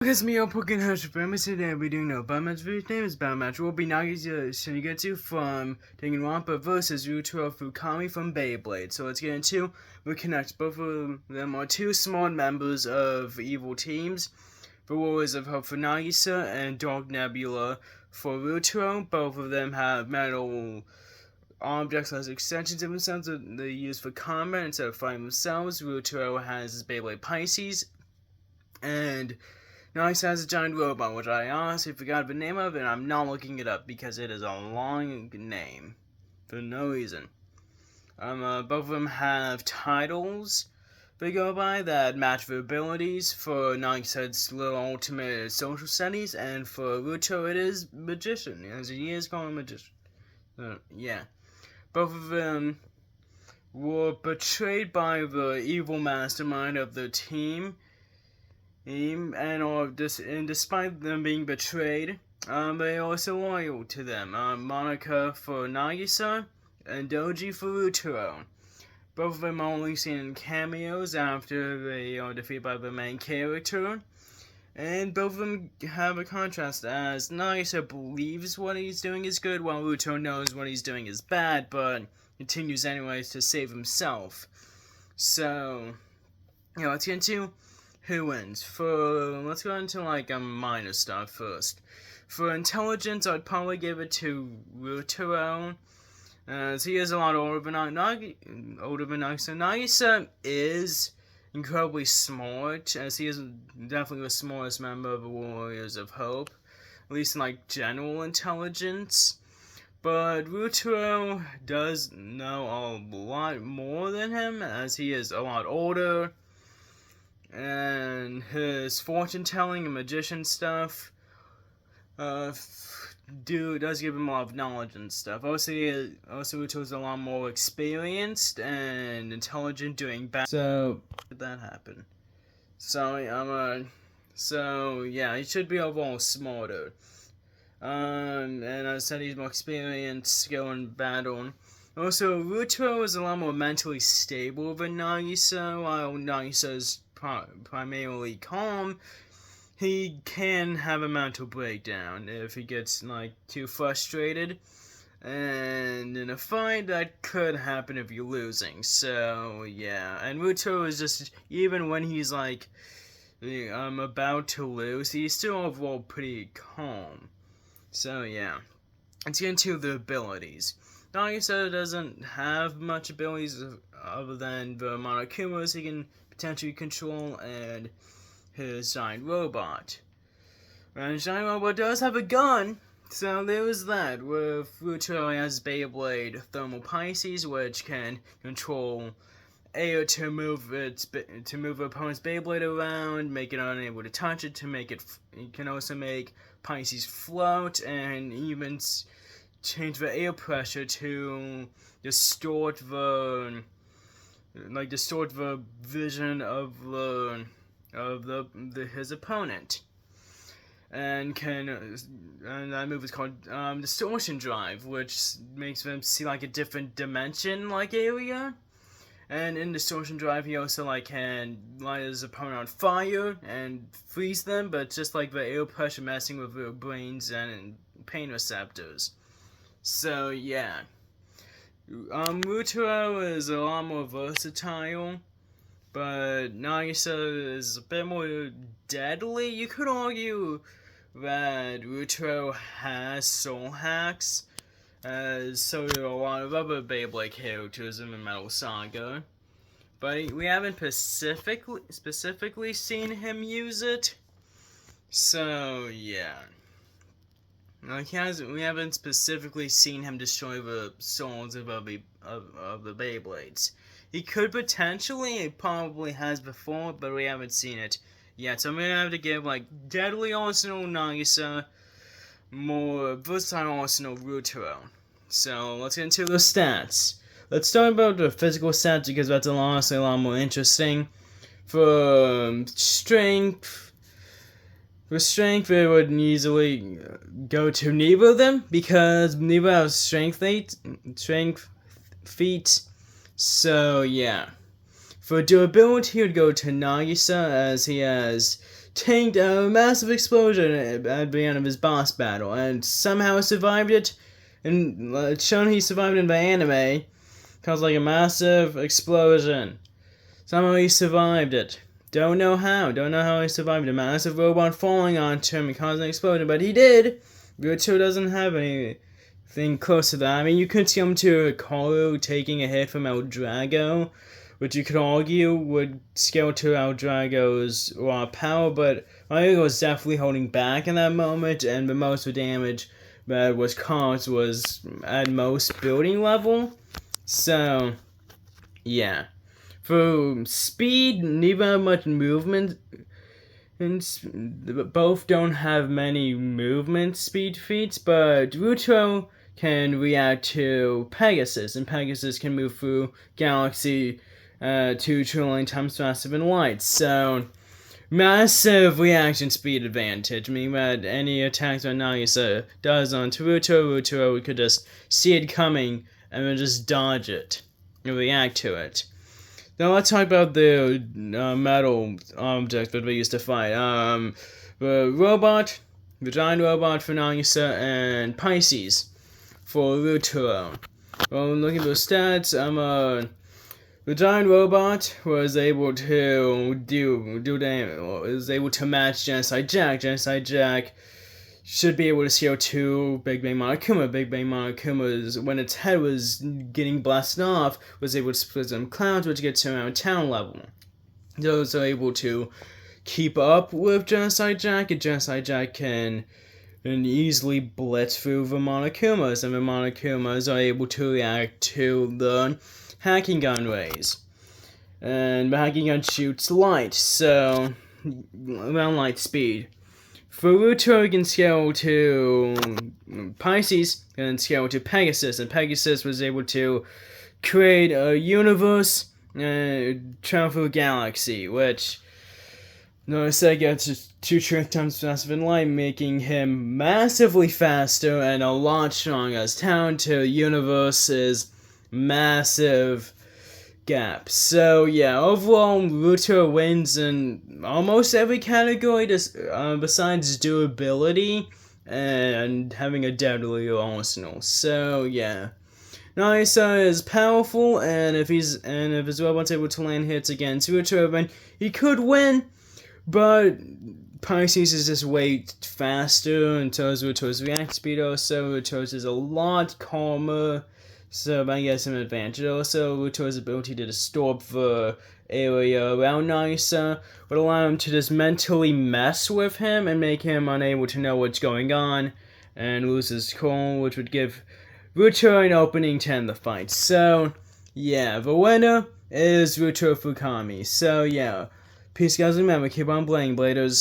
It's me, I'm Poking Hush Famous. Today we'll be doing no battle match. His name is battle match. We'll be Nagisa Shingetsu from Danganronpa versus Ryutaro Fukami from Beyblade. So let's get into we connect. Both of them are two small members of evil teams. The Warriors of Hope for Nagisa and Dark Nebula for Ryutaro. Both of them have metal objects as extensions of themselves that they use for combat instead of fighting themselves. Ryutaro has his Beyblade Pisces, and Nagisa has a giant robot, which I honestly forgot the name of, and I'm not looking it up because it is a long name for no reason. Both of them have titles they go by that match their abilities. For Nagisa, it's Little Ultimate Social Studies, and for Ryutaro, it is Magician, as he is called a Magician. Yeah. Both of them were betrayed by the evil mastermind of the team. And despite them being betrayed, they are also loyal to them. Monica for Nagisa and Doji for Ryutaro. Both of them are only seen in cameos after they are defeated by the main character. And both of them have a contrast, as Nagisa believes what he's doing is good, while Ryutaro knows what he's doing is bad, but continues anyways to save himself. So, let's get into who wins. Let's go into minor stuff first. For intelligence, I'd probably give it to Ryutaro, as he is a lot older than Nagisa. Nagisa is incredibly smart, as he is definitely the smartest member of the Warriors of Hope, at least in general intelligence. But Ryutaro does know a lot more than him, as he is a lot older, and his fortune telling and magician stuff does give him a lot of knowledge and stuff. Also Ryutaro's a lot more experienced and intelligent doing bad. So did that happen? So yeah, he should be overall smarter. And as I said, he's more experienced, skill in battle. Also, Ryutaro is a lot more mentally stable than Nagisa. While Nagisa is primarily calm, he can have a mental breakdown if he gets too frustrated, and in a fight that could happen if you're losing. So yeah, and Ryutaro is just, even when he's about to lose, he's still overall pretty calm. So yeah, let's get into the abilities. Nagisa doesn't have much abilities other than the Monokumas he can potentially control and his giant robot. And his giant robot does have a gun, so there was that. With Ryutaro has Beyblade Thermal Pisces, which can control air to move the opponent's Beyblade around, make it unable to touch it. It can also make Pisces float, and even change the air pressure to distort the vision of his opponent, and that move is called Distortion Drive, which makes them see a different dimension area. And in Distortion Drive, he also can light his opponent on fire and freeze them, but just the air pressure messing with their brains and pain receptors. So yeah, Ryutaro is a lot more versatile, but Nagisa is a bit more deadly. You could argue that Ryutaro has soul hacks, as so do a lot of other Beyblade characters in the Metal Saga, but we haven't specifically seen him use it. So yeah. We haven't specifically seen him destroy the souls of the Beyblades. He could potentially, he probably has before, but we haven't seen it yet. So I'm gonna have to give Deadly Arsenal Nagisa, more versatile Arsenal Ryutaro. So let's get into the stats. Let's start about the physical stats because that's honestly a lot more interesting. For strength, it would easily go to neither of them, because neither have strength feats. So yeah. For durability, it would go to Nagisa, as he has tanked a massive explosion at the end of his boss battle, and somehow survived it. And it's shown he survived in the anime. Caused like a massive explosion. Somehow he survived it. Don't know how. Don't know how he survived a massive robot falling onto him and causing an explosion, but he did. Ryutaro doesn't have anything close to that. I mean, you could come to Karu taking a hit from El Drago, which you could argue would scale to El Drago's raw power, but Ryutaro was definitely holding back in that moment, and the most of the damage that was caused was at most building level. So, yeah. For speed, neither have much movement, and both don't have many movement speed feats, but Ryutaro can react to Pegasus, and Pegasus can move through galaxy 2 trillion times faster than light, so massive reaction speed advantage, meaning that any attacks that Nagisa does on Ryutaro could just see it coming and then just dodge it and react to it. Now let's talk about the metal object that we used to fight. The giant robot for Nagisa, and Pisces for Ryutaro. Well, looking at those stats, the giant robot was able to do damage, was able to match Genocide Jack. Genocide Jack should be able to scale to Big Bang Monokuma. Big Bang Monokuma, when its head was getting blasted off, was able to split some clouds, which gets around town level. Those are able to keep up with Genocide Jack, and Genocide Jack can easily blitz through the Monokumas, and the Monokumas are able to react to the hacking gun rays. And the hacking gun shoots light, so around light speed. For Ryutaro can scale to Pisces, and scale to Pegasus, and Pegasus was able to create a universe and travel through a galaxy, which Sega gets 2 trillion times faster than light, making him massively faster and a lot stronger, as Town to Universe's massive gap. So yeah, overall, Ryutaro wins in almost every category, besides durability and having a deadly arsenal. So yeah, Nagisa is powerful, and if his robot's able to land hits against Ryutaro, then he could win. But Pisces is just way faster, and so is Ryutaro's react speed. Also, Ryutaro's is a lot calmer. So that gives him an advantage. Also, Ryutaro's ability to distort the area around Nagisa would allow him to just mentally mess with him and make him unable to know what's going on and lose his cool, which would give Ryutaro an opening to end the fight. So, yeah, the winner is Ryutaro Fukami. So, yeah, peace guys, remember, keep on playing, Bladers.